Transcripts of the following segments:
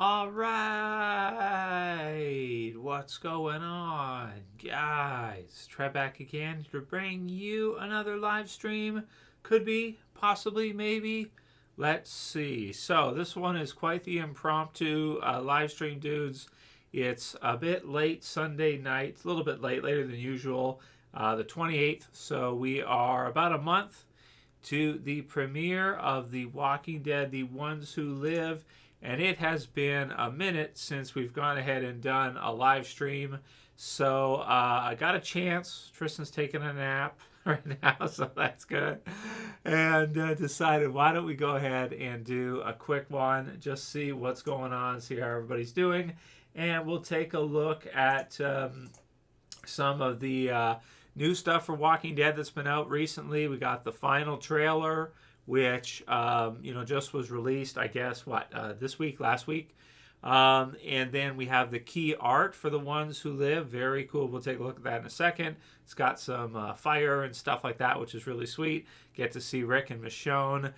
All right, what's going on, guys? Trev back again to bring you another live stream. Could be, possibly, maybe. Let's see. So this one is quite the impromptu live stream, dudes. It's a bit late Sunday night. It's a little bit late, later than usual. The 28th. So we are about a month to the premiere of The Walking Dead: The Ones Who Live. And it has been a minute since we've gone ahead and done a live stream. So I got a chance. Tristan's taking a nap right now, so that's good. And decided, why don't we go ahead and do a quick one, just see what's going on, see how everybody's doing. And we'll take a look at some of the new stuff for Walking Dead that's been out recently. We got the final trailer, which just was released, I guess, this week, last week. And then we have the key art for The Ones Who Live. Very cool. We'll take a look at that in a second. It's got some fire and stuff like that, which is really sweet. Get to see Rick and Michonne.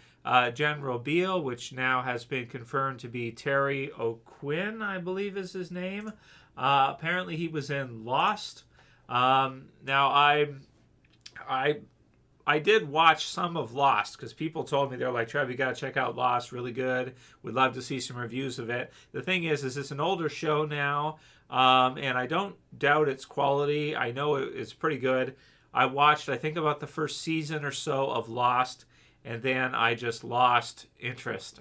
General Beale, which now has been confirmed to be Terry O'Quinn, I believe is his name. Apparently he was in Lost. Now, I did watch some of Lost because people told me, they're like, Trev, you got to check out Lost, really good. We'd love to see some reviews of it. The thing is it's an older show now, and I don't doubt its quality. I know it's pretty good. I watched, I think, about the first season or so of Lost, and then I just lost interest.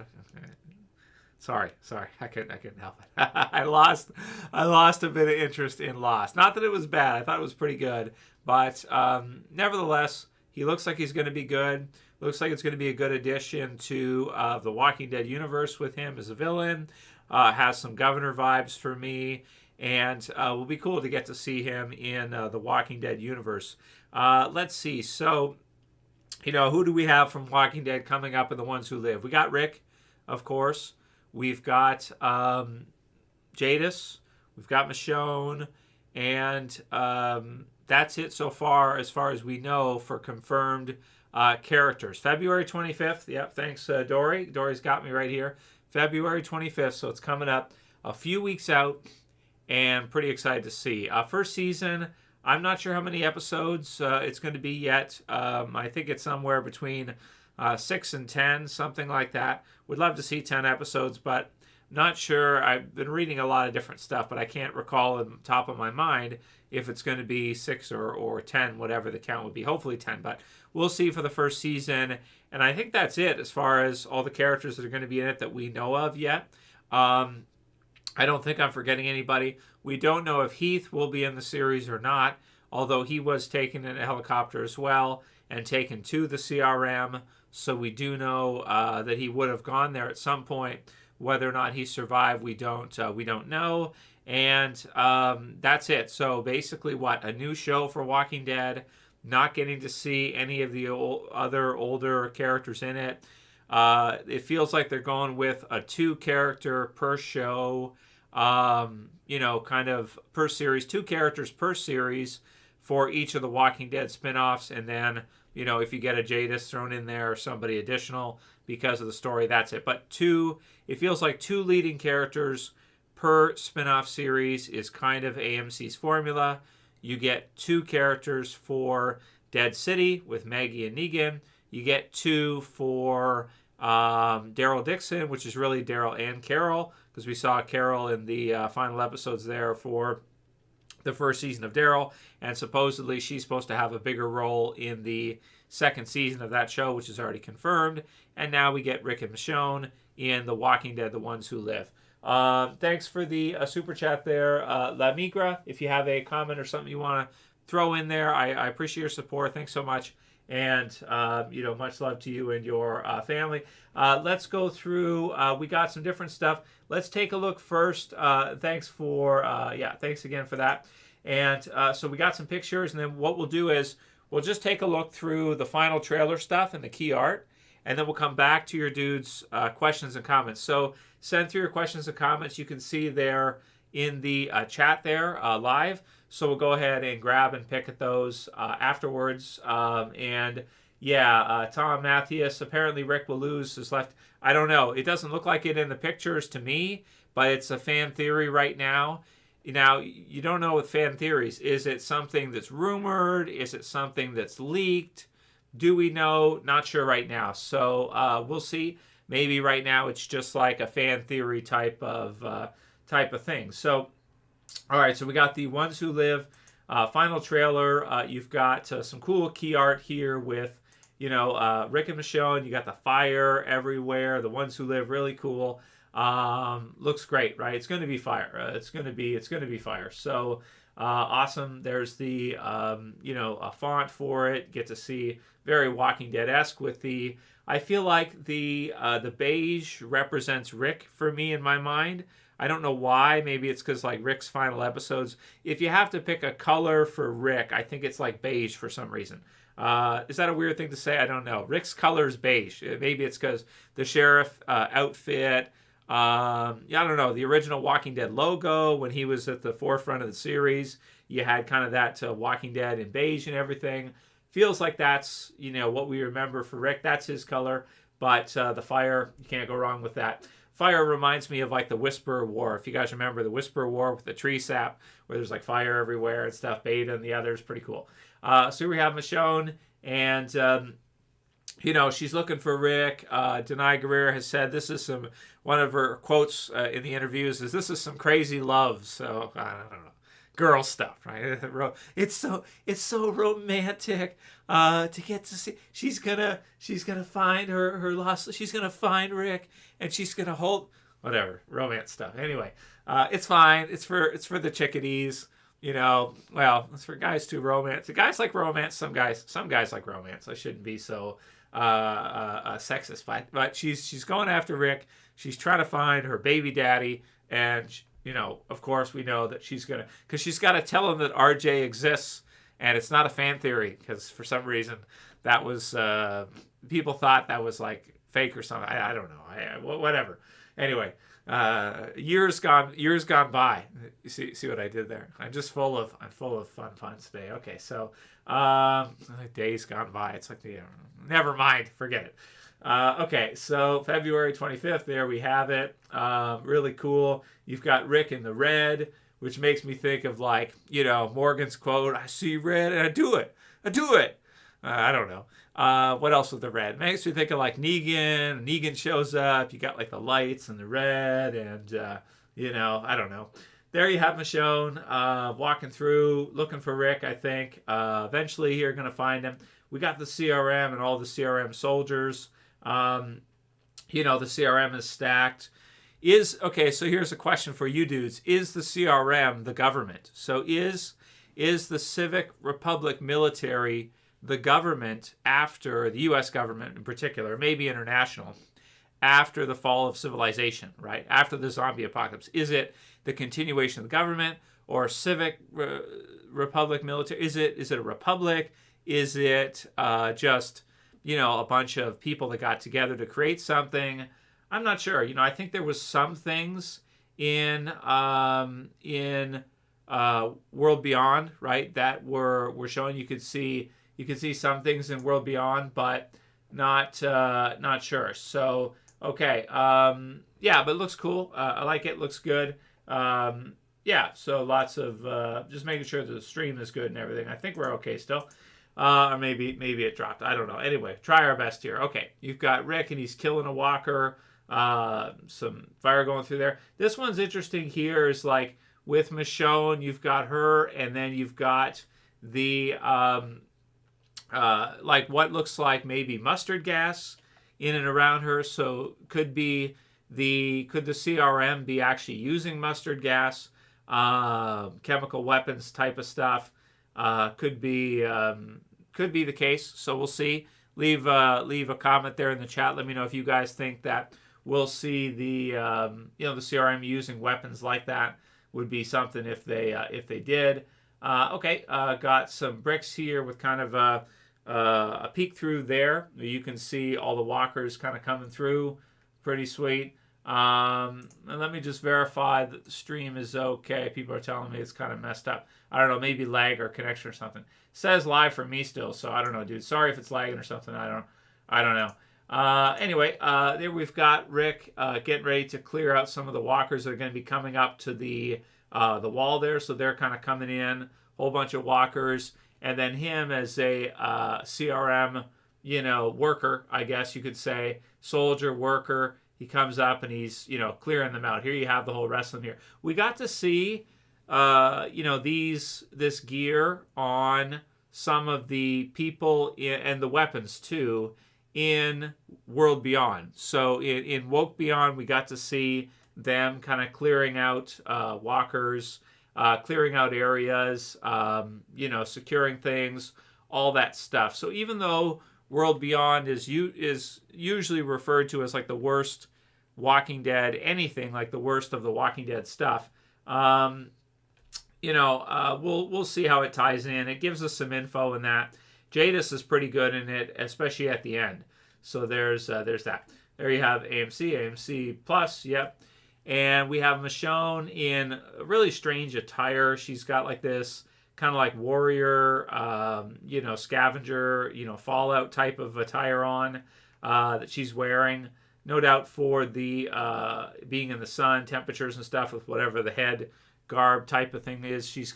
Sorry, I couldn't help it. I lost a bit of interest in Lost. Not that it was bad. I thought it was pretty good, but nevertheless, he looks like he's going to be good. Looks like it's going to be a good addition to the Walking Dead universe with him as a villain. Has some Governor vibes for me. And will be cool to get to see him in the Walking Dead universe. Let's see. So, who do we have from Walking Dead coming up in The Ones Who Live? We got Rick, of course. We've got Jadis. We've got Michonne. And that's it so far as we know for confirmed characters. February 25th. Yep, thanks, Dory. Dory's got me right here. February 25th, so it's coming up a few weeks out, and pretty excited to see. First season, I'm not sure how many episodes it's going to be yet. I think it's somewhere between 6 and 10, something like that. Would love to see 10 episodes, but not sure. I've been reading a lot of different stuff, but I can't recall on the top of my mind if it's going to be 6 or 10, whatever the count would be. Hopefully 10, but we'll see for the first season. And I think that's it as far as all the characters that are going to be in it that we know of yet. I don't think I'm forgetting anybody. We don't know if Heath will be in the series or not, although he was taken in a helicopter as well and taken to the CRM. So we do know that he would have gone there at some point. Whether or not he survived, we don't know. And that's it. So basically, a new show for Walking Dead. Not getting to see any of the other older characters in it. It feels like they're going with a 2-character per show, kind of per series, 2 characters per series for each of the Walking Dead spinoffs. And then, if you get a Jadis thrown in there or somebody additional because of the story, that's it. But it feels like 2 leading characters per spinoff series is kind of AMC's formula. You get 2 characters for Dead City with Maggie and Negan. You get 2 for Daryl Dixon, which is really Daryl and Carol, because we saw Carol in the final episodes there for the first season of Daryl, and supposedly she's supposed to have a bigger role in the second season of that show, which is already confirmed. And now we get Rick and Michonne in The Walking Dead: The Ones Who Live. Thanks for the super chat there, La Migra. If you have a comment or something you want to throw in there, I appreciate your support. Thanks so much. And, much love to you and your family. Let's go through. We got some different stuff. Let's take a look first. Thanks again for that. And so we got some pictures. And then what we'll do is we'll just take a look through the final trailer stuff and the key art. And then we'll come back to your dudes' questions and comments. So send through your questions and comments. You can see there in the chat there live. So we'll go ahead and grab and pick at those afterwards. And Yeah, Tom Mathias. Apparently, Rick will lose his left. I don't know. It doesn't look like it in the pictures to me, but it's a fan theory right now. Now, you don't know with fan theories. Is it something that's rumored? Is it something that's leaked? Do we know? Not sure right now. So we'll see. Maybe right now it's just like a fan theory type of thing. So, all right. So we got the Ones Who Live final trailer. You've got some cool key art here with, Rick and Michonne. You got the fire everywhere. The Ones Who Live, really cool. Looks great, right? It's going to be fire. It's going to be fire. So awesome. There's the a font for it. Get to see very Walking Dead-esque with the. I feel like the beige represents Rick for me in my mind. I don't know why. Maybe it's because like Rick's final episodes. If you have to pick a color for Rick, I think it's like beige for some reason. Is that a weird thing to say? I don't know. Rick's color is beige. Maybe it's because the sheriff outfit. I don't know. The original Walking Dead logo, when he was at the forefront of the series, you had kind of that Walking Dead in beige and everything. Feels like that's, what we remember for Rick. That's his color. But the fire, you can't go wrong with that. Fire reminds me of like the Whisperer War. If you guys remember the Whisperer War with the tree sap, where there's like fire everywhere and stuff. Beta and the others, pretty cool. So we have Michonne, and she's looking for Rick. Denai Guerrero has said this is one of her quotes in the interviews is this is some crazy love. So I don't know. Girl stuff, right? It's so romantic to get to see. She's gonna find her lost. She's gonna find Rick, and she's gonna hold whatever romance stuff. Anyway, it's fine. It's for the chickadees. Well, it's for guys too. Romance. The guys like romance. Some guys like romance. I shouldn't be so sexist, but she's going after Rick. She's trying to find her baby daddy, and of course, we know that she's got to tell him that RJ exists, and it's not a fan theory, because for some reason that was, people thought that was like fake or something. I don't know. Whatever. Anyway, years gone by. You see what I did there? I'm full of fun puns today. Okay, so days gone by. It's like never mind. Forget it. Okay, so February 25th, there we have it. Really cool. You've got Rick in the red, which makes me think of like, Morgan's quote, I see red and I do it. I don't know. What else with the red? Makes me think of like Negan. Negan shows up. You got like the lights and the red and, I don't know. There you have Michonne walking through, looking for Rick, I think. Eventually you're going to find him. We got the CRM and all the CRM soldiers. The CRM is stacked. So here's a question for you dudes. Is the CRM the government? So is the Civic Republic military the government after the U.S. government in particular, maybe international, after the fall of civilization, right? After the zombie apocalypse? Is it the continuation of the government or Civic Republic military? Is it a republic? Is it just a bunch of people that got together to create something? I'm not sure. I think there was some things in World Beyond, right, that were showing. You could see some things in World Beyond, but not sure. So okay, but it looks cool. I like it. Looks good. So lots of just making sure the stream is good and everything. I think we're okay still. Or maybe it dropped. I don't know. Anyway, try our best here. Okay, you've got Rick and he's killing a walker. Some fire going through there. This one's interesting here is like with Michonne, you've got her, and then you've got the like what looks like maybe mustard gas in and around her. So could the CRM be actually using mustard gas, chemical weapons type of stuff? Could be the case. So we'll see. Leave a comment there in the chat. Let me know if you guys think that we'll see the CRM using weapons like that. Would be something if they did. Got some bricks here with kind of a peek through there. You can see all the walkers kind of coming through. Pretty sweet. And let me just verify that the stream is okay. People are telling me it's kind of messed up. I don't know, maybe lag or connection or something. It says live for me still, so I don't know, dude. Sorry if it's lagging or something. I don't know. Anyway, there we've got Rick getting ready to clear out some of the walkers that are going to be coming up to the wall there. So they're kind of coming in, whole bunch of walkers, and then him as a CRM, worker, I guess you could say, soldier worker. He comes up and he's, clearing them out. Here you have the whole rest of them here. We got to see, this gear on some of the people and the weapons too in World Beyond. So in Woke Beyond, we got to see them kind of clearing out walkers, clearing out areas, securing things, all that stuff. So even though World Beyond is usually referred to as like the worst Walking Dead, anything like the worst of the Walking Dead stuff, we'll see how it ties in. It gives us some info in that. Jadis is pretty good in it, especially at the end. So there's that. There you have AMC Plus, yep. And we have Michonne in a really strange attire. She's got like this kind of like warrior, scavenger, Fallout type of attire on that she's wearing. No doubt for the being in the sun, temperatures and stuff with whatever the head garb type of thing is she's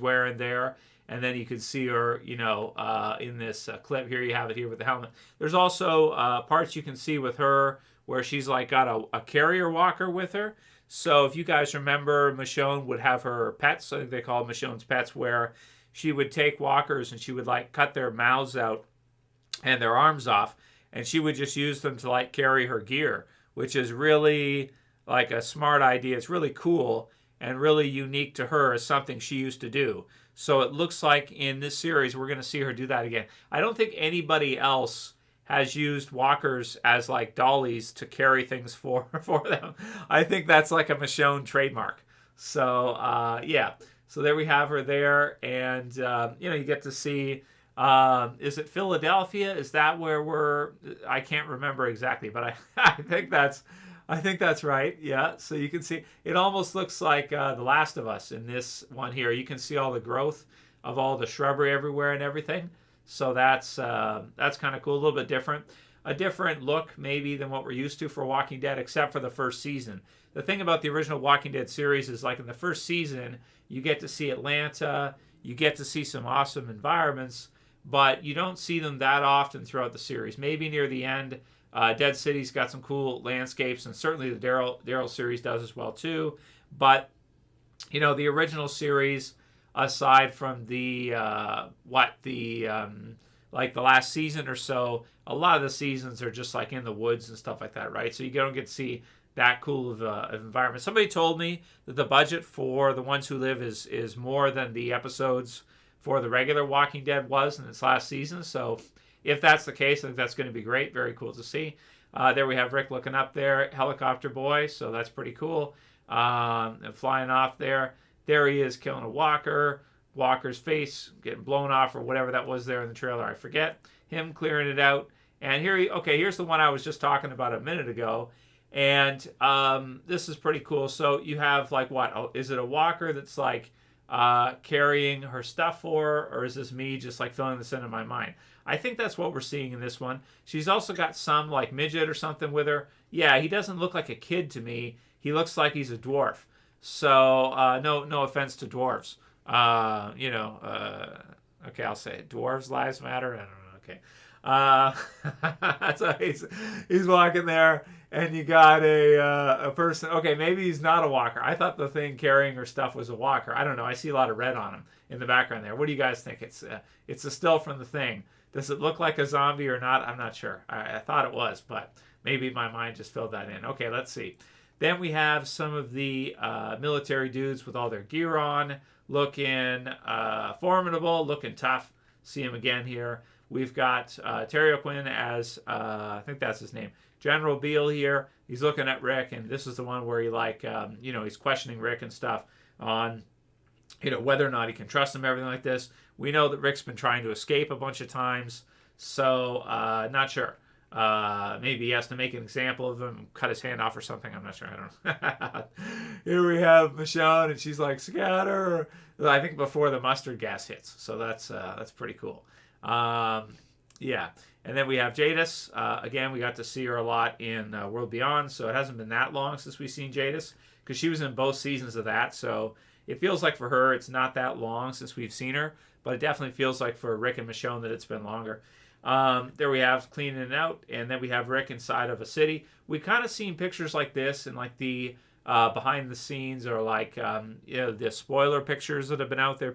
wearing there. And then you can see her, in this clip here. You have it here with the helmet. There's also parts you can see with her where she's like got a carrier walker with her. So if you guys remember, Michonne would have her pets. I think they call Michonne's pets, where she would take walkers and she would like cut their mouths out and their arms off. And she would just use them to like carry her gear, which is really like a smart idea. It's really cool and really unique to her as something she used to do. So it looks like in this series, we're going to see her do that again. I don't think anybody else has used walkers as like dollies to carry things for them. I think that's like a Michonne trademark. So, yeah. So there we have her there. And, you get to see, is it Philadelphia? Is that where I can't remember exactly, but I think that's right. Yeah. So you can see it almost looks like The Last of Us in this one here. You can see all the growth of all the shrubbery everywhere and everything. So that's kind of cool. A little bit different. A different look maybe than what we're used to for Walking Dead, except for the first season. The thing about the original Walking Dead series is like in the first season, you get to see Atlanta. You get to see some awesome environments, but you don't see them that often throughout the series. Maybe near the end. Dead City's got some cool landscapes, and certainly the Daryl series does as well too. But the original series, aside from the like the last season or so, a lot of the seasons are just like in the woods and stuff like that, right? So you don't get to see that cool of environment. Somebody told me that the budget for The Ones Who Live is more than the episodes for the regular Walking Dead was in its last season. So if that's the case, I think that's going to be great. Very cool to see. There we have Rick looking up there, helicopter boy. So that's pretty cool. And flying off there. There he is killing a walker. Walker's face getting blown off or whatever that was there in the trailer. I forget. Him clearing it out. And here's the one I was just talking about a minute ago. And this is pretty cool. So you have like what? Oh, is it a walker that's like carrying her stuff for her? Or is this me just like filling this in my mind? I think that's what we're seeing in this one. She's also got some like midget or something with her. Yeah, he doesn't look like a kid to me. He looks like he's a dwarf. So no offense to dwarves. Okay, I'll say it. Dwarves' lives matter. I don't know. Okay. So he's walking there, and you got a person. Okay, maybe he's not a walker. I thought the thing carrying her stuff was a walker. I don't know. I see a lot of red on him in the background there. What do you guys think? It's a still from the thing. Does it look like a zombie or not? I'm not sure. I thought it was, but maybe my mind just filled that in. Okay, let's see. Then we have some of the military dudes with all their gear on, looking formidable, looking tough. See him again here. We've got Terry O'Quinn as, I think that's his name, General Beale here. He's looking at Rick, and this is the one where he he's questioning Rick and stuff on, whether or not he can trust him, everything like this. We know that Rick's been trying to escape a bunch of times, so not sure. Maybe he has to make an example of him, cut his hand off or something. I'm not sure. I don't know. Here we have Michonne, and she's like, scatter. I think before the mustard gas hits. So that's pretty cool. Yeah. And then we have Jadis. Again, we got to see her a lot in World Beyond, so it hasn't been that long since we've seen Jadis, because she was in both seasons of that. So it feels like for her, it's not that long since we've seen her, but it definitely feels like for Rick and Michonne that it's been longer. There we have cleaning it out, and then we have Rick inside of a city. We've kind of seen pictures like this and like the behind the scenes, or like the spoiler pictures that have been out there.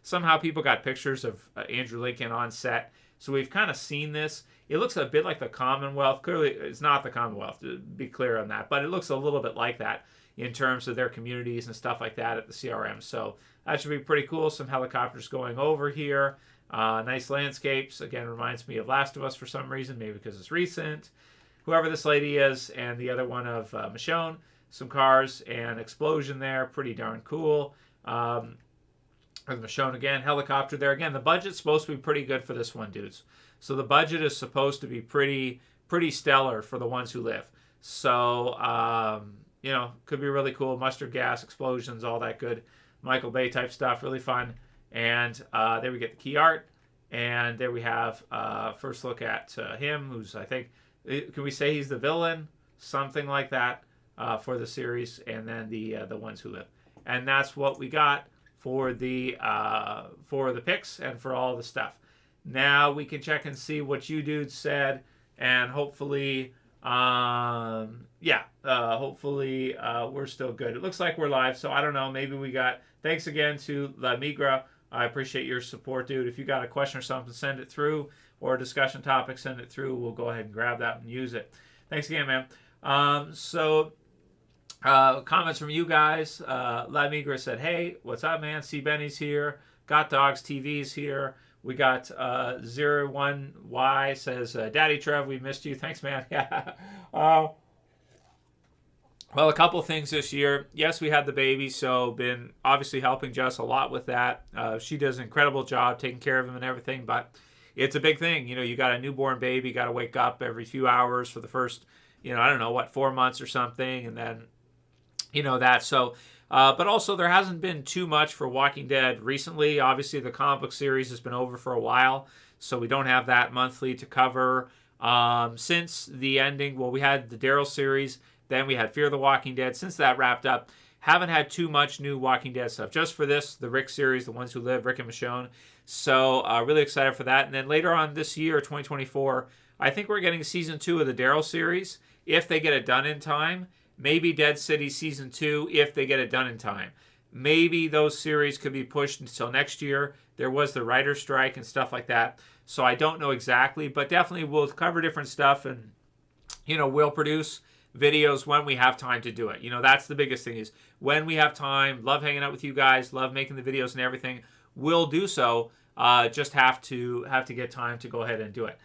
Somehow people got pictures of Andrew Lincoln on set. So we've kind of seen this. It looks a bit like the Commonwealth. Clearly, it's not the Commonwealth, to be clear on that, but it looks a little bit like that in terms of their communities and stuff like that at the CRM. So that should be pretty cool. Some helicopters going over here. Nice landscapes. Again, reminds me of Last of Us for some reason, maybe because it's recent. Whoever this lady is, and the other one of Michonne. Some cars and explosion there. Pretty darn cool. With Michonne again, helicopter there again. The budget's supposed to be pretty good for this one, dudes. So the budget is supposed to be pretty stellar for the ones who live. So could be really cool. Mustard gas, explosions, all that good Michael Bay type stuff. Really fun. And there we get the key art, and there we have first look at him, who's, I think, can we say he's the villain, something like that, for the series, and then the ones who live, and that's what we got for the picks and for all the stuff. Now we can check and see what you dudes said, and hopefully, hopefully we're still good. It looks like we're live, so I don't know. Maybe we got. Thanks again to La Migra. I appreciate your support, dude. If you got a question or something, send it through, or a discussion topic, send it through. We'll go ahead and grab that and use it. Thanks again, man. Comments from you guys. La Migra said, hey, what's up, man? C. Benny's here. Got Dogs TV's here. We got 01Y says, Daddy Trev, we missed you. Thanks, man. Yeah. Well, a couple things this year. Yes, we had the baby, so been obviously helping Jess a lot with that. She does an incredible job taking care of him and everything, but it's a big thing. You got a newborn baby, got to wake up every few hours for the first, 4 months or something, and then, that. So, but also there hasn't been too much for Walking Dead recently. Obviously, the comic book series has been over for a while, so we don't have that monthly to cover. Since the ending, well, we had the Daryl series, then we had Fear the Walking Dead. Since that wrapped up, haven't had too much new Walking Dead stuff. Just for this, the Rick series, The Ones Who Live, Rick and Michonne. So really excited for that. And then later on this year, 2024, I think we're getting season 2 of the Daryl series, if they get it done in time. Maybe Dead City season 2, if they get it done in time. Maybe those series could be pushed until next year. There was the writer's strike and stuff like that. So I don't know exactly, but definitely we'll cover different stuff, and, we'll produce videos when we have time to do it. That's the biggest thing, is when we have time. Love hanging out with you guys, love making the videos and everything. We'll do so. Just have to get time to go ahead and do it.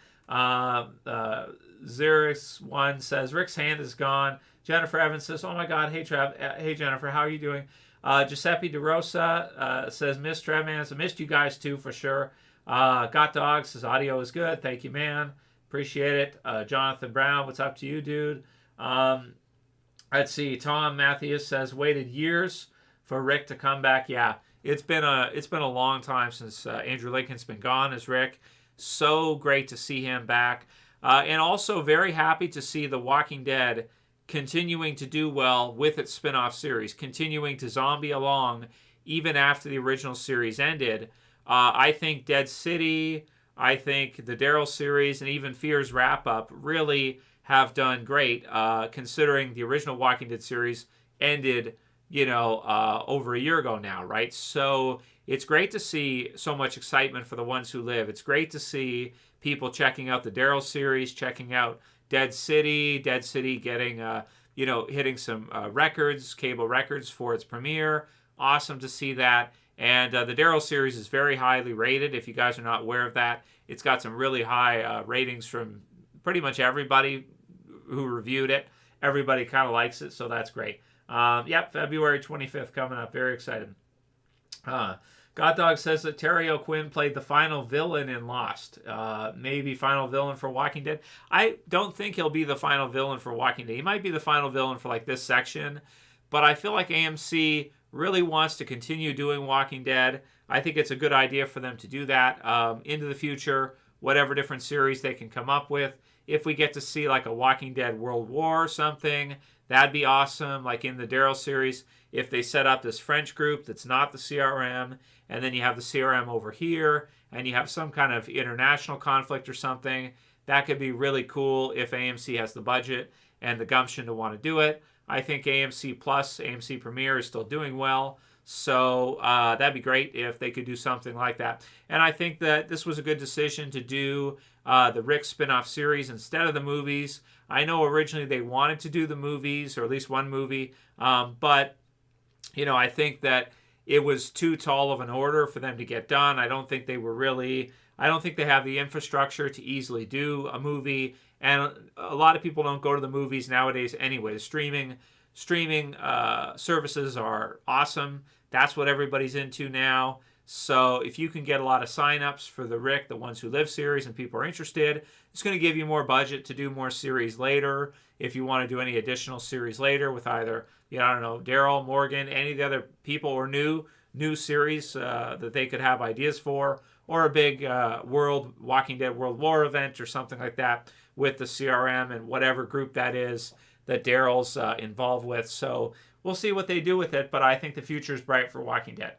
Xeris1 says, Rick's hand is gone. Jennifer Evans says, oh my God, hey Trev, hey Jennifer, how are you doing? Giuseppe DeRosa says, miss Trev, man. So missed you guys too, for sure. Got Dogs says, audio is good. Thank you, man. Appreciate it. Jonathan Brown, what's up to you, dude? Let's see. Tom Matthews says, waited years for Rick to come back. Yeah, it's been a long time since Andrew Lincoln's been gone as Rick. So great to see him back, and also very happy to see The Walking Dead continuing to do well with its spin-off series, continuing to zombie along even after the original series ended. I think Dead City, I think the Daryl series, and even Fear's wrap-up really have done great, considering the original Walking Dead series ended, over a year ago now, right? So it's great to see so much excitement for The Ones Who Live. It's great to see people checking out the Daryl series, checking out Dead City getting, hitting some records, cable records for its premiere. Awesome to see that. And the Daryl series is very highly rated. If you guys are not aware of that, it's got some really high ratings from pretty much everybody who reviewed it. Everybody kind of likes it, so that's great. February 25th coming up. Very excited. God Dog says that Terry O'Quinn played the final villain in Lost. Maybe final villain for Walking Dead. I don't think he'll be the final villain for Walking Dead. He might be the final villain for like this section, but I feel like AMC really wants to continue doing Walking Dead. I think it's a good idea for them to do that into the future, whatever different series they can come up with. If we get to see like a Walking Dead World War or something, that'd be awesome. Like in the Daryl series, if they set up this French group that's not the CRM, and then you have the CRM over here, and you have some kind of international conflict or something, that could be really cool if AMC has the budget and the gumption to want to do it. I think AMC Plus, AMC Premiere is still doing well. So that'd be great if they could do something like that. And I think that this was a good decision to do the Rick spin-off series instead of the movies. I know originally they wanted to do the movies, or at least one movie, but I think that it was too tall of an order for them to get done. I don't think they have the infrastructure to easily do a movie, and a lot of people don't go to the movies nowadays anyway. Streaming services are awesome. That's what everybody's into now. So if you can get a lot of signups for the Rick, the Ones Who Live series, and people are interested, it's going to give you more budget to do more series later. If you want to do any additional series later with either, Daryl, Morgan, any of the other people, or new series that they could have ideas for, or a big Walking Dead World War event or something like that with the CRM and whatever group that is that Daryl's involved with. So we'll see what they do with it, but I think the future is bright for Walking Dead.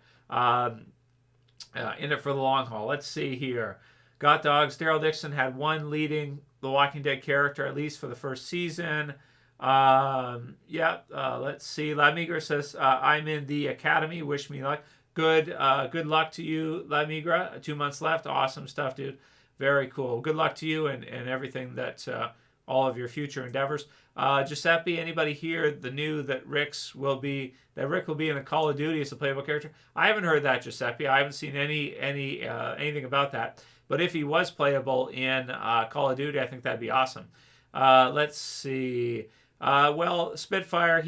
In it for the long haul. Let's see here. Got Dogs. Daryl Dixon had one leading the Walking Dead character, at least for the first season. Let's see. La Migra says, I'm in the academy. Wish me luck. Good luck to you, La Migra. 2 months left. Awesome stuff, dude. Very cool. Good luck to you and everything that all of your future endeavors. Giuseppe, anybody here that knew that Rick will be in a Call of Duty as a playable character? I haven't heard that, Giuseppe. I haven't seen anything about that. But if he was playable in Call of Duty, I think that'd be awesome. Let's see. Spitfire,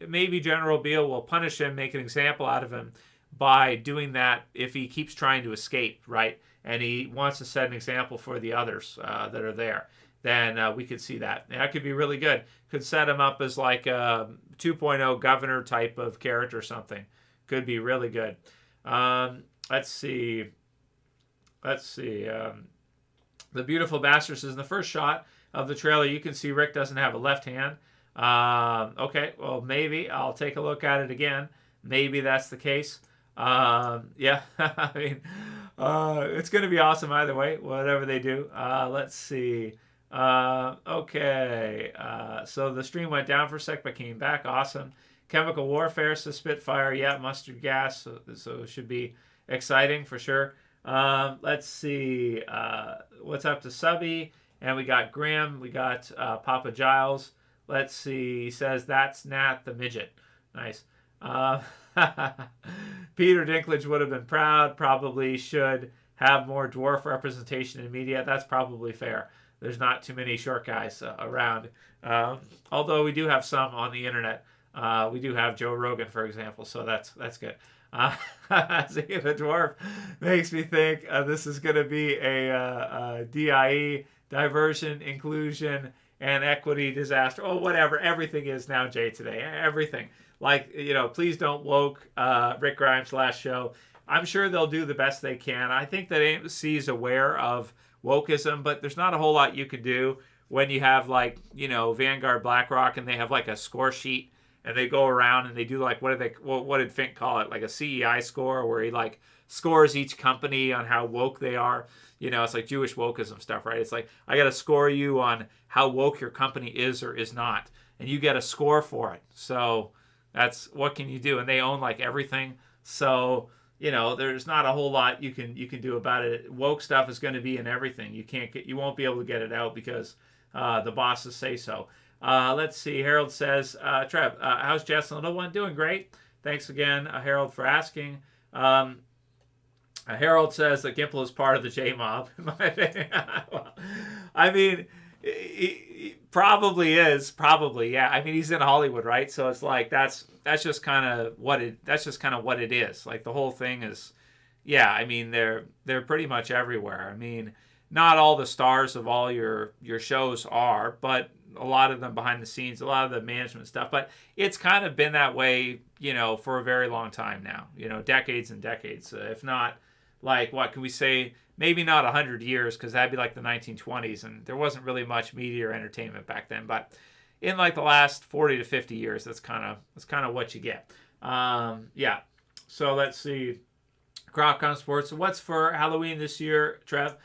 maybe General Beale will punish him, make an example out of him by doing that if he keeps trying to escape, right? And he wants to set an example for the others that are there. Then we could see that. That could be really good. Could set him up as like a 2.0 governor type of character or something. Could be really good. Let's see. The Beautiful Bastard says, in the first shot of the trailer, you can see Rick doesn't have a left hand. Okay, well, maybe. I'll take a look at it again. Maybe that's the case. I mean, it's going to be awesome either way, whatever they do. Let's see. Okay. So the stream went down for a sec, but came back. Awesome. Chemical Warfare says Spitfire. Yeah, mustard gas. So it should be exciting for sure. Let's see. What's up to Subby? And we got Grim. We got Papa Giles. Let's see. He says that's Nat the midget. Nice. Peter Dinklage would have been proud. Probably should have more dwarf representation in media. That's probably fair. There's not too many short guys around. Although we do have some on the internet. We do have Joe Rogan, for example, so that's good. The dwarf makes me think this is going to be a DIE, diversion, inclusion, and equity disaster. Oh, whatever. Everything is now, Jay, today. Everything. Like, please don't woke Rick Grimes' last show. I'm sure they'll do the best they can. I think that AMC is aware of wokeism, but there's not a whole lot you can do when you have Vanguard, BlackRock, and they have like a score sheet, and they go around and they do like what did Fink call it, like a CEI score, where he like scores each company on how woke they are. It's like Jewish wokeism stuff, right? It's like, I got to score you on how woke your company is or is not, and you get a score for it. So that's, what can you do? And they own like everything, so there's not a whole lot you can do about it. Woke stuff is going to be in everything. You won't be able to get it out because the bosses say so. Let's see. Harold says, Trev, how's Jess and Little One? Doing great. Thanks again, Harold, for asking. Harold says that Gimple is part of the J-Mob, in my opinion. Well, I mean, he probably is. Probably, yeah. I mean, he's in Hollywood, right? So it's like that's just kind of what it is. Like the whole thing is yeah, I mean, they're pretty much everywhere. I mean, not all the stars of all your shows are, but a lot of them behind the scenes, a lot of the management stuff. But it's kind of been that way, for a very long time now. Decades and decades, if not, like, what can we say? Maybe not 100 years, because that'd be like the 1920s, and there wasn't really much media or entertainment back then. But in like the last 40 to 50 years, that's kind of what you get. Yeah. So let's see. Cropcon Sports. What's for Halloween this year, Trev?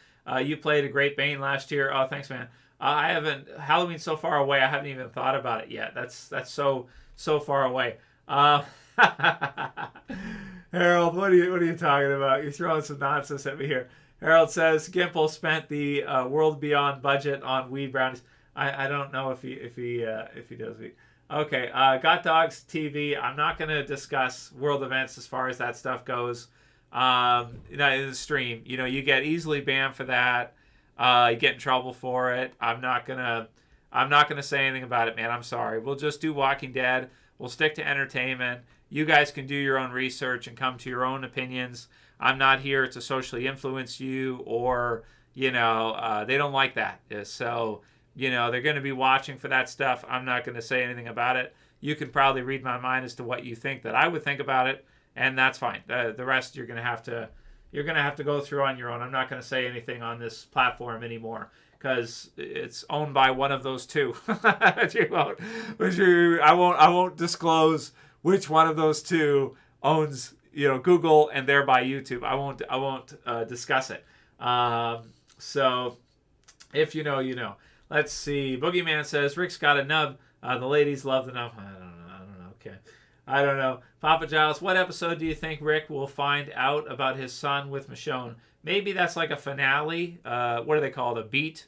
You played a Great Bane last year. Oh, thanks, man. I haven't. Halloween's so far away. I haven't even thought about it yet. That's so far away. Harold, what are you talking about? You're throwing some nonsense at me here. Harold says Gimple spent the World Beyond budget on weed brownies. I don't know if he does weed. Okay, Got Dogs TV. I'm not going to discuss world events as far as that stuff goes. In the stream, you get easily banned for that. You get in trouble for it. I'm not gonna say anything about it, man. I'm sorry. We'll just do Walking Dead. We'll stick to entertainment. You guys can do your own research and come to your own opinions. I'm not here to socially influence you, or they don't like that. So they're going to be watching for that stuff. I'm not going to say anything about it. You can probably read my mind as to what you think that I would think about it, and that's fine. The rest you're going to have to go through on your own. I'm not going to say anything on this platform anymore because it's owned by one of those two. I won't disclose which one of those two owns Google and thereby YouTube. I won't discuss it. So if you know. Let's see. Boogeyman says Rick's got a nub. The ladies love the nub. I don't know. Okay. I don't know. Papa Giles, what episode do you think Rick will find out about his son with Michonne? Maybe that's like a finale. What do they call it? A beat?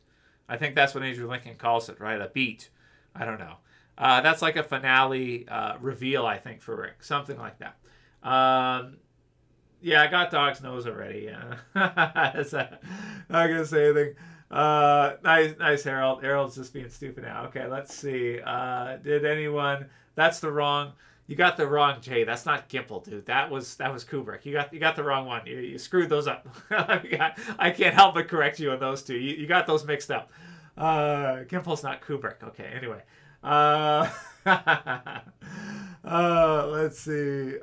I think that's what Andrew Lincoln calls it, right? A beat. I don't know. That's like a finale reveal, I think, for Rick. Something like that. Yeah, I got Dog's nose already. Yeah. Not going to say anything. Nice, Harold. Harold's just being stupid now. Okay, let's see. Did anyone... You got the wrong Jay. That's not Gimple, dude. That was Kubrick. You got the wrong one. You screwed those up. I can't help but correct you on those two. You got those mixed up. Gimple's not Kubrick. Okay. Anyway. Let's see.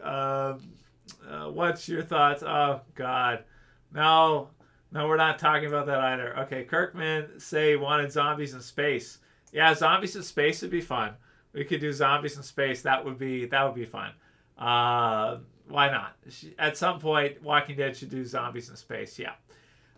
What's your thoughts? Oh God, no, we're not talking about that either. Okay. Kirkman wanted zombies in space. Yeah, zombies in space would be fun. We could do zombies in space. That would be fun. Why not? At some point, Walking Dead should do zombies in space. Yeah.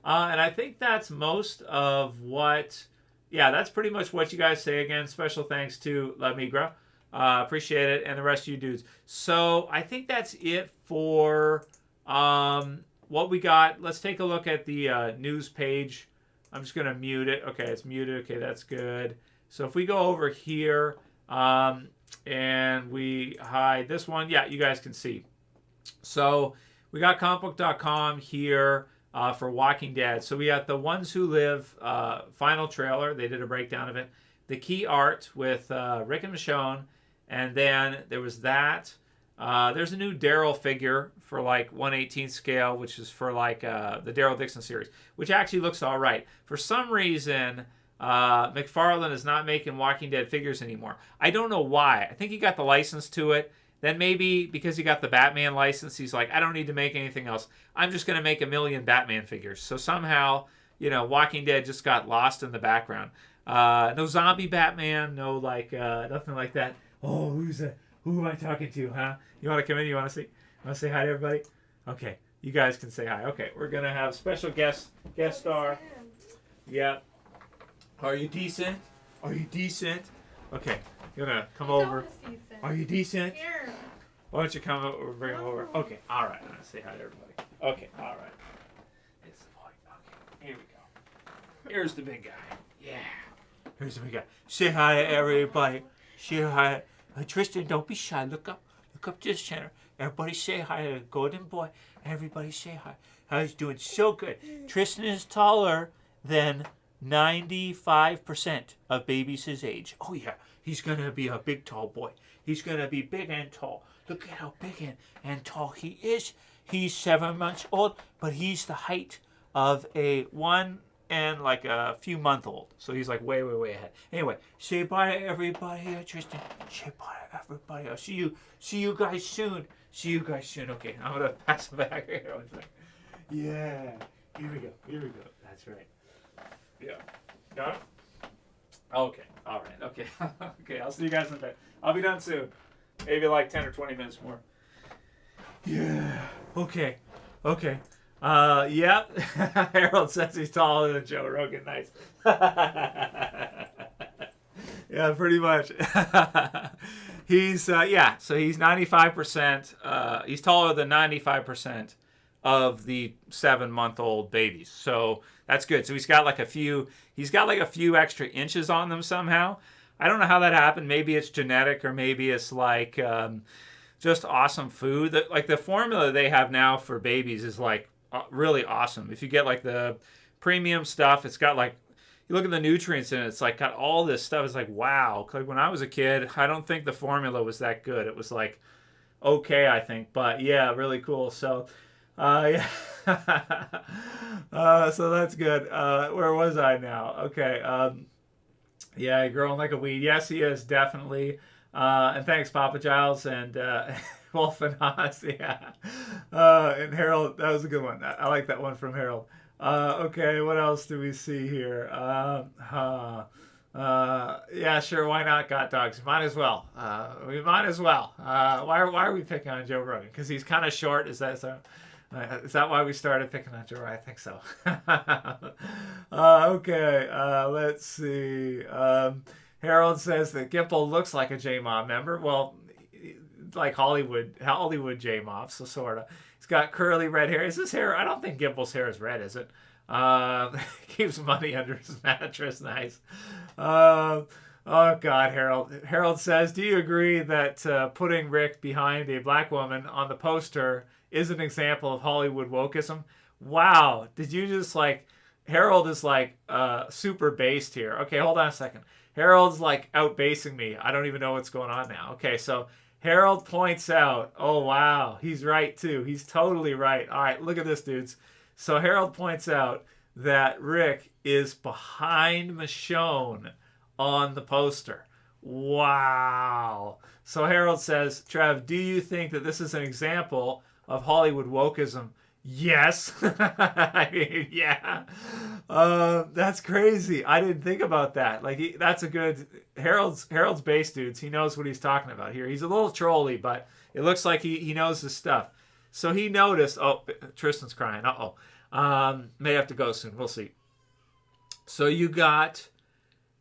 And I think that's most of what... Yeah, that's pretty much what you guys say. Again, special thanks to La Migra. Appreciate it. And the rest of you dudes. So I think that's it for what we got. Let's take a look at the news page. I'm just going to mute it. Okay, it's muted. Okay, that's good. So if we go over here... and we hide this one. Yeah, you guys can see. So we got comicbook.com here for Walking Dead. So we got The Ones Who Live final trailer. They did a breakdown of it. The key art with Rick and Michonne. And then there was that. There's a new Daryl figure for like 1/18 scale, which is for like the Daryl Dixon series, which actually looks all right. For some reason... McFarlane is not making Walking Dead figures anymore. I don't know why. I think he got the license to it. Then maybe because he got the Batman license, he's like, I don't need to make anything else. I'm just going to make 1 million Batman figures. So somehow, Walking Dead just got lost in the background. No zombie Batman, no nothing like that. Oh, who am I talking to, huh? You want to come in? You want to say hi to everybody? Okay, you guys can say hi. Okay, we're going to have special guest star. Yep. Are you decent? Okay, you're gonna come over. Are you decent? Here. Why don't you come over and bring him over? Okay, all right. I'm gonna say hi to everybody. Okay, all right. It's the boy. Okay, here we go. Here's the big guy. Yeah. Here's the big guy. Say hi to everybody. Say hi. Tristan, don't be shy. Look up to the center. Everybody say hi to the golden boy. Everybody say hi. How he's doing so good. Tristan is taller than 95% of babies his age. Oh yeah, he's gonna be a big tall boy. He's gonna be big and tall. Look at how big and tall he is. He's 7 months old, but he's the height of a 1 and like a few month old. So he's like way, way, way ahead. Anyway, say bye to everybody, Tristan. Say bye to everybody. I'll see you guys soon. See you guys soon. Okay, I'm gonna pass it back here. Yeah. Here we go. That's right. Yeah. No? Okay. All right. Okay. Okay. I'll see you guys in a bit. I'll be done soon. Maybe like 10 or 20 minutes more. Yeah. Okay. Yeah. Harold says he's taller than Joe Rogan. Nice. Yeah, pretty much. He's yeah. So he's 95%. He's taller than 95% of the 7-month-old babies. So that's good. So he's got like a few extra inches on them somehow. I don't know how that happened. Maybe it's genetic, or maybe it's like just awesome food. Like the formula they have now for babies is like really awesome. If you get like the premium stuff, it's got like, you look at the nutrients in it, it's like got all this stuff. It's like, wow. Like when I was a kid, I don't think the formula was that good. It was like, okay, I think. But yeah, really cool. So yeah. So that's good. Where was I now? Okay. Yeah, growing like a weed. Yes, he is, definitely. And thanks, Papa Giles and Wolf and Haas. Yeah. And Harold, that was a good one. I like that one from Harold. Okay, what else do we see here? Yeah, sure, why not got dogs? Might as well. We might as well. Why are we picking on Joe Rogan? Because he's kind of short. Is that so? Is that why we started picking on Joe Rogan? I think so. Okay, let's see. Harold says that Gimple looks like a J-Mob member. Well, like Hollywood J-Mob, so sort of. He's got curly red hair. Is this hair? I don't think Gimple's hair is red, is it? Keeps money under his mattress. Nice. Oh, God, Harold. Harold says, do you agree that putting Rick behind a black woman on the poster is an example of Hollywood wokeism? Wow. Did you just like... Harold is like super based here. Okay, hold on a second. Harold's like out basing me. I don't even know what's going on now. Okay, so Harold points out, oh wow, he's right too. He's totally right. All right, look at this, dudes. So Harold points out that Rick is behind Michonne on the poster. Wow. So Harold says, Trev, do you think that this is an example of Hollywood wokeism? Yes. I mean, yeah. That's crazy. I didn't think about that. Like, that's a good... Harold's base, dudes. He knows what he's talking about here. He's a little trolly, but it looks like he knows his stuff. So he noticed... Oh, Tristan's crying. Uh-oh. May have to go soon. We'll see. So you got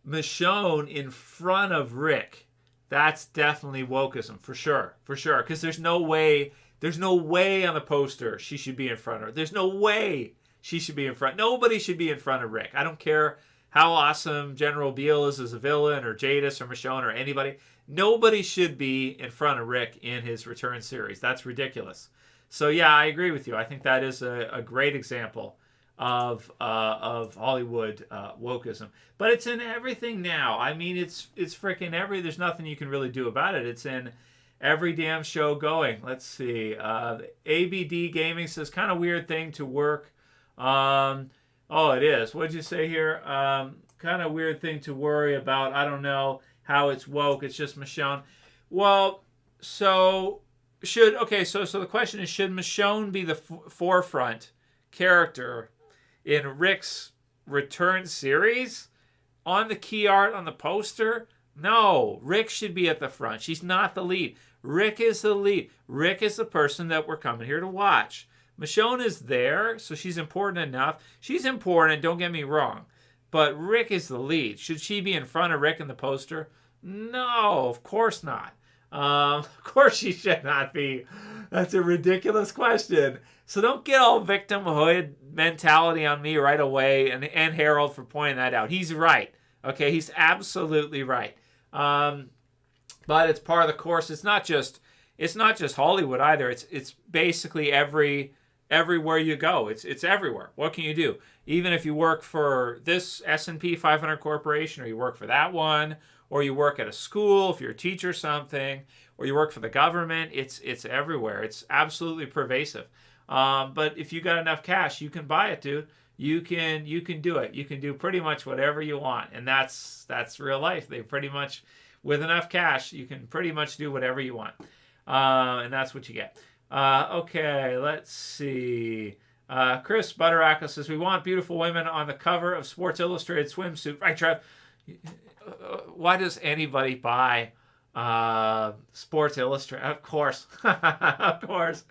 Michonne in front of Rick. That's definitely wokeism, for sure. For sure. Because there's no way on the poster she should be in front of her. There's no way she should be in front. Nobody should be in front of Rick. I don't care how awesome General Beale is as a villain, or Jadis, or Michonne, or anybody. Nobody should be in front of Rick in his Return series. That's ridiculous. So yeah, I agree with you. I think that is a great example of Hollywood wokeism. But it's in everything now. I mean, it's freaking there's nothing you can really do about it. It's in every damn show going. Let's see. ABD Gaming says, kind of weird thing to work. Oh, it is. What'd you say here? Kind of weird thing to worry about. I don't know how it's woke. It's just Michonne. Well, so the question is, should Michonne be the forefront character in Rick's Return series on the key art on the poster? No, Rick should be at the front. She's not the lead. Rick is the lead. Rick is the person that we're coming here to watch. Michonne is there, so she's important enough. She's important, don't get me wrong. But Rick is the lead. Should she be in front of Rick in the poster? No, of course not. Of course she should not be. That's a ridiculous question. So don't get all victimhood mentality on me right away, and Harold for pointing that out. He's right. Okay, he's absolutely right. But it's part of the course. It's not just Hollywood either. It's basically everywhere you go. It's everywhere. What can you do? Even if you work for this S&P 500 corporation, or you work for that one, or you work at a school, if you're a teacher or something, or you work for the government, it's everywhere. It's absolutely pervasive. But if you got enough cash, you can buy it, dude. You can do it. You can do pretty much whatever you want, and that's real life. They pretty much, with enough cash, you can pretty much do whatever you want, and that's what you get. Okay, let's see. Chris Butterackle says, we want beautiful women on the cover of Sports Illustrated swimsuit. Right, Trev? Why does anybody buy Sports Illustrated? Of course. Of course.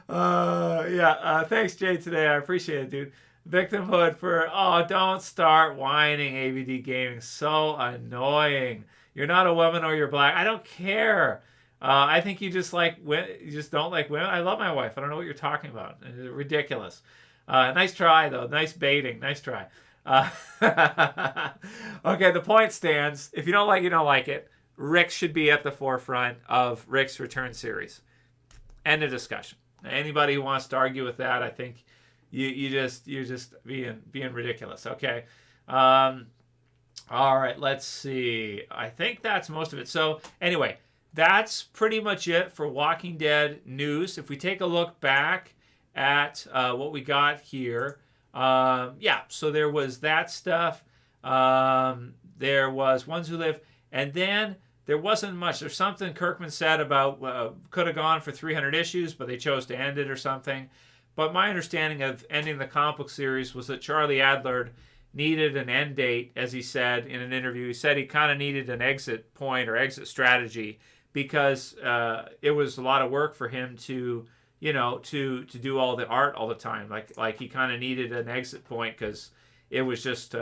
Thanks, Jay, today. I appreciate it, dude. Victimhood for, don't start whining, ABD Gaming. So annoying. You're not a woman or you're black. I don't care. I think you just don't like women. I love my wife. I don't know what you're talking about. It's ridiculous. Nice try, though. Nice baiting. Nice try. Okay, the point stands. If you don't like it, you don't like it. Rick should be at the forefront of Rick's Return series. End of discussion. Anybody who wants to argue with that, I think you're just being ridiculous. Okay. All right. Let's see. I think that's most of it. So anyway, that's pretty much it for Walking Dead news. If we take a look back at what we got here, so there was that stuff. There was Ones Who Live, and then there wasn't much. There's something Kirkman said about could have gone for 300 issues, but they chose to end it or something. But my understanding of ending the comic book series was that Charlie Adler needed an end date, as he said in an interview. He said he kind of needed an exit point or exit strategy because it was a lot of work for him to do all the art all the time. Like he kind of needed an exit point because it was just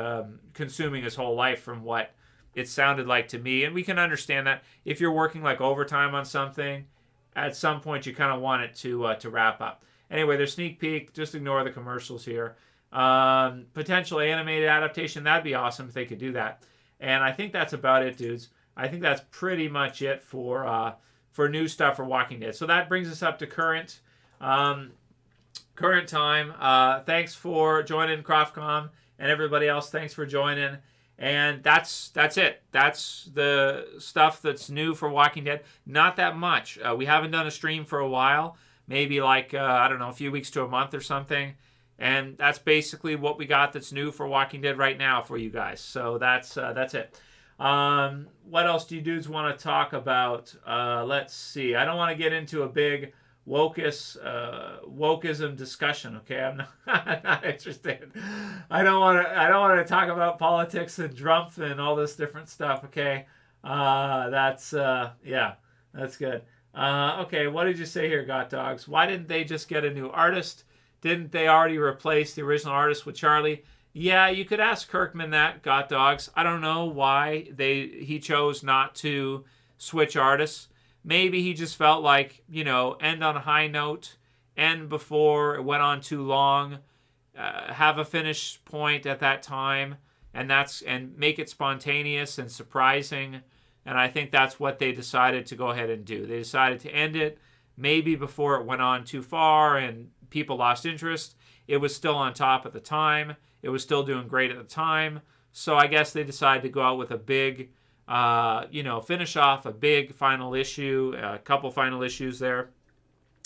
consuming his whole life from what it sounded like to me. And we can understand that if you're working like overtime on something, at some point you kind of want it to wrap up. Anyway, their sneak peek, just ignore the commercials here. Potential animated adaptation, that'd be awesome if they could do that. And I think that's about it, dudes. I think that's pretty much it for new stuff for Walking Dead. So that brings us up to current time. Thanks for joining, CroftCom, and everybody else. Thanks for joining. And that's it. That's the stuff that's new for Walking Dead. Not that much. We haven't done a stream for a while. Maybe like, a few weeks to a month or something. And that's basically what we got that's new for Walking Dead right now for you guys. So that's it. What else do you dudes want to talk about? Let's see. I don't want to get into a big wokeism discussion. Okay, I'm not interested. I don't want to talk about politics and Trump and all this different stuff. Okay, that's good. Okay, what did you say here, Got Dogs? Why didn't they just get a new artist? Didn't they already replace the original artist with Charlie? Yeah, you could ask Kirkman that, Got Dogs. I don't know why he chose not to switch artists. Maybe he just felt like, end on a high note, end before it went on too long, have a finish point at that time, and make it spontaneous and surprising. And I think that's what they decided to go ahead and do. They decided to end it maybe before it went on too far and people lost interest. It was still on top at the time. It was still doing great at the time. So I guess they decided to go out with a big, finish off a big final issue, a couple final issues there,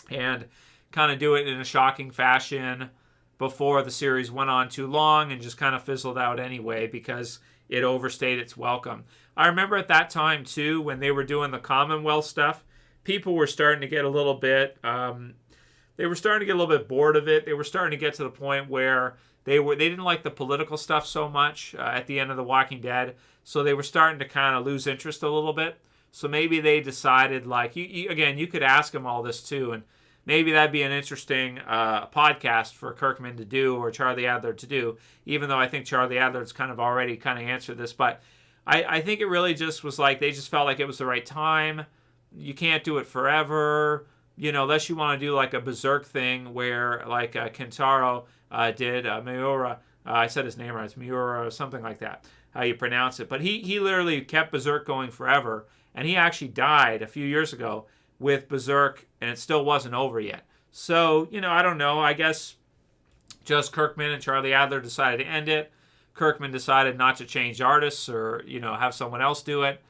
and kind of do it in a shocking fashion before the series went on too long and just kind of fizzled out anyway because it overstayed its welcome. I remember at that time, too, when they were doing the Commonwealth stuff, people were starting to get a little bit, bored of it. They were starting to get to the point where they didn't like the political stuff so much at the end of The Walking Dead, so they were starting to kind of lose interest a little bit. So maybe they decided, you could ask them all this, too, and maybe that'd be an interesting podcast for Kirkman to do or Charlie Adler to do, even though I think Charlie Adler's kind of already kind of answered this. But I think it really just was like they just felt like it was the right time. You can't do it forever, unless you want to do like a Berserk thing where like Kentaro did, Miura. I said his name right. It's Miura or something like that, how you pronounce it. But he literally kept Berserk going forever. And he actually died a few years ago with Berserk, and it still wasn't over yet. So, I don't know. I guess just Kirkman and Charlie Adler decided to end it. Kirkman decided not to change artists or, have someone else do it.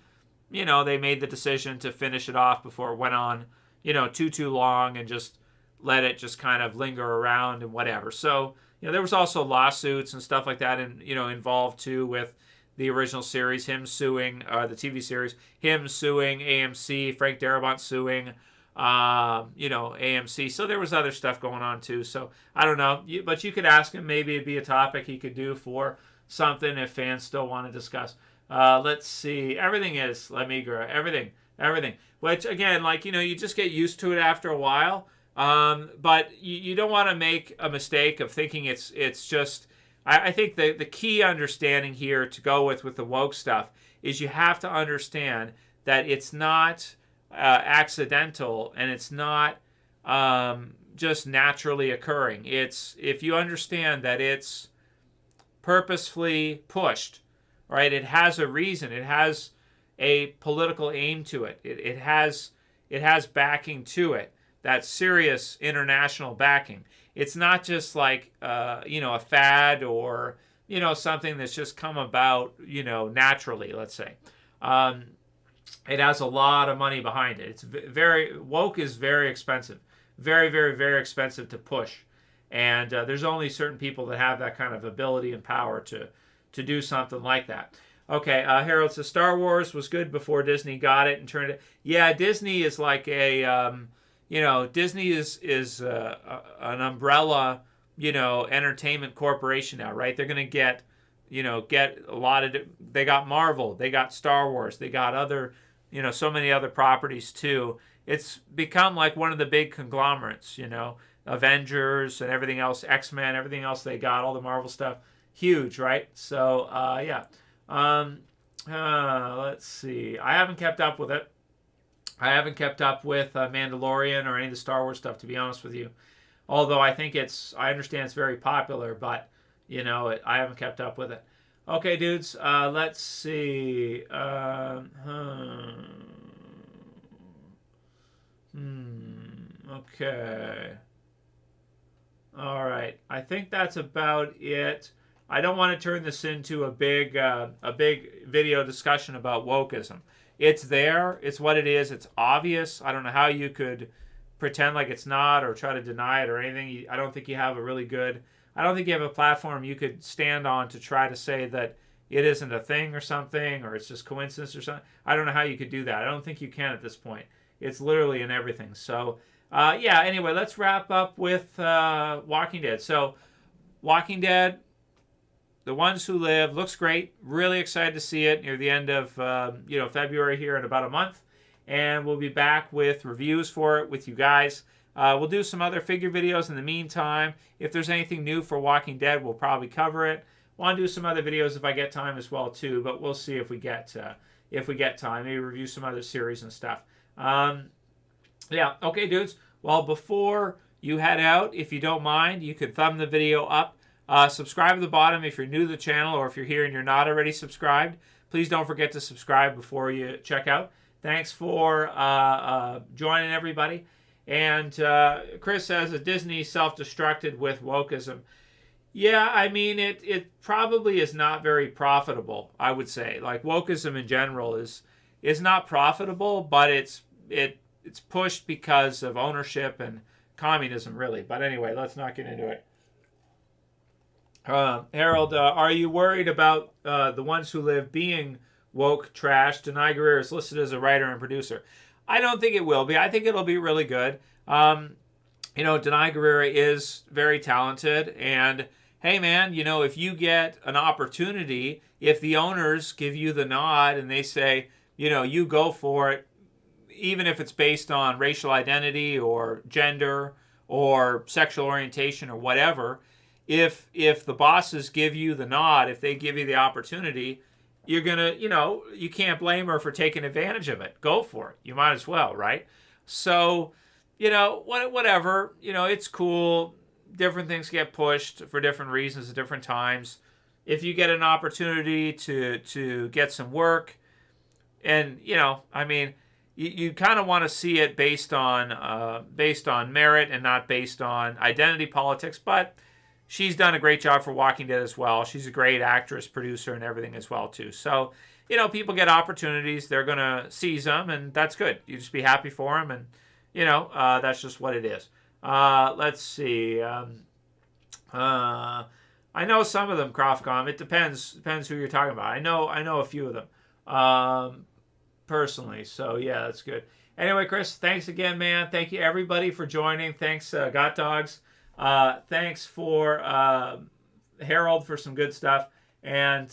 They made the decision to finish it off before it went on, too long and just let it just kind of linger around and whatever. So, there was also lawsuits and stuff like that, and involved too with the original series, him suing the TV series, him suing AMC, Frank Darabont suing AMC. So there was other stuff going on too. So I don't know, but you could ask him. Maybe it'd be a topic he could do for something if fans still want to discuss. Let's see. Everything is La Migra. Everything. Which again, you just get used to it after a while. But you don't want to make a mistake of thinking it's just. I think the key understanding here to go with the woke stuff is you have to understand that it's not accidental and it's not just naturally occurring. If you understand that it's purposefully pushed, right? It has a reason. It has a political aim to it. It has backing to it. That serious international backing. It's not just like a fad or something that's just come about naturally. Let's say it has a lot of money behind it. It's woke is very expensive, very very very expensive to push, and there's only certain people that have that kind of ability and power to do something like that. Okay, Harold says Star Wars was good before Disney got it and turned it. Yeah, Disney is like a Disney is an umbrella, entertainment corporation now, right? They're going to get a lot of. They got Marvel, they got Star Wars, they got other, so many other properties too. It's become like one of the big conglomerates, Avengers and everything else, X-Men, everything else they got, all the Marvel stuff, huge, right? So yeah. Let's see. I haven't kept up with it. I haven't kept up with Mandalorian or any of the Star Wars stuff, to be honest with you. Although I understand it's very popular, but, I haven't kept up with it. Okay, dudes, let's see. Okay. All right. I think that's about it. I don't want to turn this into a big video discussion about wokeism. It's there. It's what it is. It's obvious. I don't know how you could pretend like it's not or try to deny it or anything. I don't think you have a platform you could stand on to try to say that it isn't a thing or something or it's just coincidence or something. I don't know how you could do that. I don't think you can at this point. It's literally in everything. So, yeah, anyway, let's wrap up with Walking Dead. So, Walking Dead, The Ones Who Live, looks great. Really excited to see it near the end of February here in about a month. And we'll be back with reviews for it with you guys. We'll do some other figure videos in the meantime. If there's anything new for Walking Dead, we'll probably cover it. Want to do some other videos if I get time as well too, but we'll see if we get time. Maybe review some other series and stuff. Yeah, okay, dudes. Well, before you head out, if you don't mind, you could thumb the video up. Subscribe at the bottom if you're new to the channel, or if you're here and you're not already subscribed. Please don't forget to subscribe before you check out. Thanks for joining, everybody. And Chris says that Disney self-destructed with wokeism. Yeah, I mean, it probably is not very profitable, I would say. Like, wokeism in general is not profitable, but it's pushed because of ownership and communism, really. But anyway, let's not get into it. Harold, are you worried about The Ones Who Live being woke trash? Denai Guerrero is listed as a writer and producer. I don't think it will be. I think it'll be really good. Denai Guerrero is very talented. And, hey, man, if you get an opportunity, if the owners give you the nod and they say, you go for it, even if it's based on racial identity or gender or sexual orientation or whatever, if the bosses give you the nod, if they give you the opportunity, you're going to, you can't blame her for taking advantage of it. Go for it. You might as well, right? So, whatever, it's cool. Different things get pushed for different reasons at different times. If you get an opportunity to get some work, and, you kind of want to see it based on merit and not based on identity politics, but she's done a great job for Walking Dead as well. She's a great actress, producer, and everything as well, too. So, people get opportunities. They're going to seize them, and that's good. You just be happy for them, and, that's just what it is. Let's see. I know some of them, Crofcom. It depends who you're talking about. I know a few of them personally. So yeah, that's good. Anyway, Chris, thanks again, man. Thank you everybody for joining. Thanks, Got Dogs. Thanks for Harold for some good stuff, and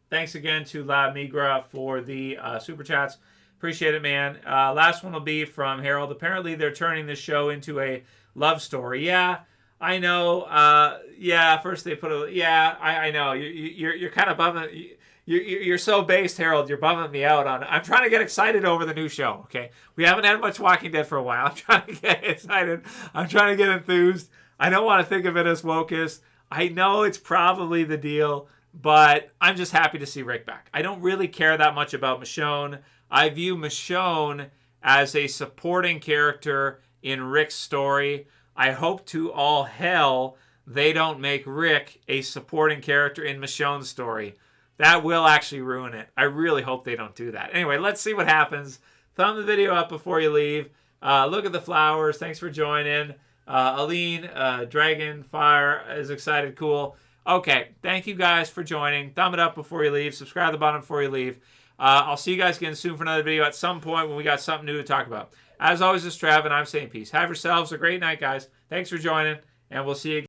thanks again to La Migra for the super chats. Appreciate it, man. Last one will be from Harold. Apparently, they're turning this show into a love story. Yeah, I know. Yeah, first they put a. Yeah, I know. You're kind of bumming. You're so based, Harold. You're bumming me out on it. I'm trying to get excited over the new show. Okay, we haven't had much Walking Dead for a while. I'm trying to get excited. I'm trying to get enthused. I don't want to think of it as wokeist. I know it's probably the deal, but I'm just happy to see Rick back. I don't really care that much about Michonne. I view Michonne as a supporting character in Rick's story. I hope to all hell they don't make Rick a supporting character in Michonne's story. That will actually ruin it. I really hope they don't do that. Anyway, let's see what happens. Thumb the video up before you leave. Look at the flowers. Thanks for joining. Aline, Dragon, Fire is excited. Cool. Okay, thank you guys for joining. Thumb it up before you leave. Subscribe to the bottom before you leave. I'll see you guys again soon for another video at some point when we got something new to talk about. As always, it's Trev, and I'm saying peace. Have yourselves a great night, guys. Thanks for joining, and we'll see you again.